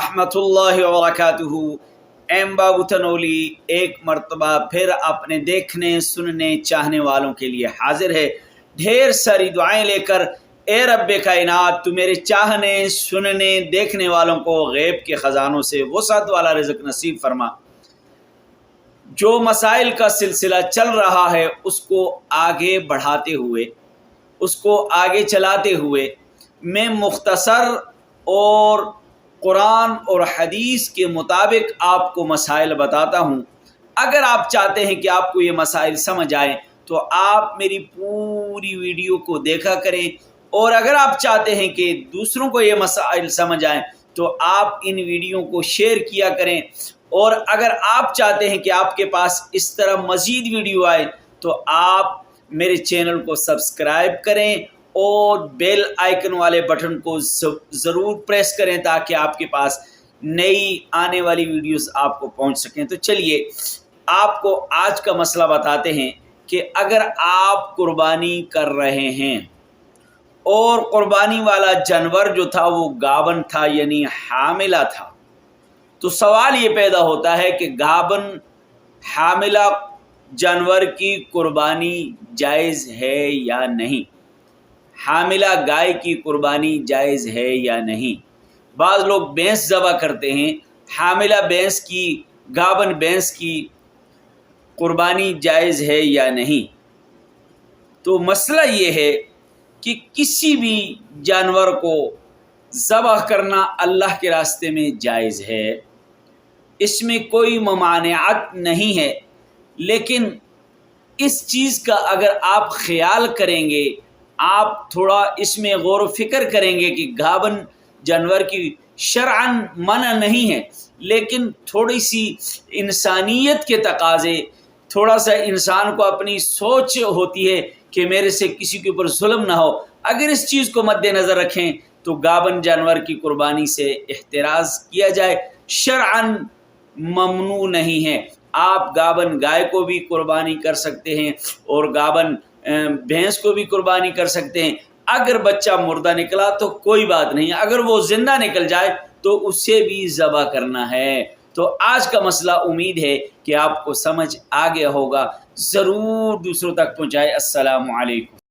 रहमतुल्लाहि व बरकातुहू। एम बाबू तनोली एक मरतबा फिर अपने देखने सुनने चाहने वालों के लिए हाजिर है, ढेर सारी दुआएं लेकर। ए रब्बे कायनात, तू मेरे चाहने सुनने देखने वालों को गैब के ख़जानों से वसअत वाला रिज़्क़ नसीब फरमा। जो मसाइल का सिलसिला चल रहा है उसको आगे बढ़ाते हुए, उसको आगे चलाते हुए मैं मुख्तसर और कुरान और हदीस के मुताबिक आपको मसाइल बताता हूँ। अगर आप चाहते हैं कि आपको ये मसाइल समझ आए तो आप मेरी पूरी वीडियो को देखा करें, और अगर आप चाहते हैं कि दूसरों को ये मसाइल समझ आए तो आप इन वीडियो को शेयर किया करें। और अगर आप चाहते हैं कि आपके पास इस तरह मज़ीद वीडियो आए तो आप मेरे चैनल को सब्सक्राइब करें और बेल आइकन वाले बटन को ज़रूर प्रेस करें ताकि आपके पास नई आने वाली वीडियोस आपको पहुंच सकें। तो चलिए आपको आज का मसला बताते हैं कि अगर आप कुर्बानी कर रहे हैं और कुर्बानी वाला जानवर जो था वो गाबन था यानी हामिला था, तो सवाल ये पैदा होता है कि गाबन हामिला जानवर की कुर्बानी जायज़ है या नहीं, हामिला गाय की कुर्बानी जायज़ है या नहीं। बाज़ लोग भैंस ज़बह करते हैं, हामिला भैंस की, गाबन भैंस की कुर्बानी जायज़ है या नहीं। तो मसला ये है कि किसी भी जानवर को ज़बह करना अल्लाह के रास्ते में जायज़ है, इसमें कोई ममानियत नहीं है। लेकिन इस चीज़ का अगर आप ख्याल करेंगे, आप थोड़ा इसमें गौर व फिक्र करेंगे कि गाबन जानवर की शरअन मना नहीं है, लेकिन थोड़ी सी इंसानियत के तकाज़े, थोड़ा सा इंसान को अपनी सोच होती है कि मेरे से किसी के ऊपर जुल्म ना हो। अगर इस चीज़ को मद्देनज़र रखें तो गाबन जानवर की कुर्बानी से एहतराज़ किया जाए, शरअन ममनू नहीं है। आप गाबन गाय को भी कुर्बानी कर सकते हैं और गाबन भैंस को भी कुर्बानी कर सकते हैं। अगर बच्चा मुर्दा निकला तो कोई बात नहीं, अगर वो ज़िंदा निकल जाए तो उसे भी ज़बह करना है। तो आज का मसला उम्मीद है कि आपको समझ आ गया होगा, ज़रूर दूसरों तक पहुँचाए। अस्सलामु अलैकुम।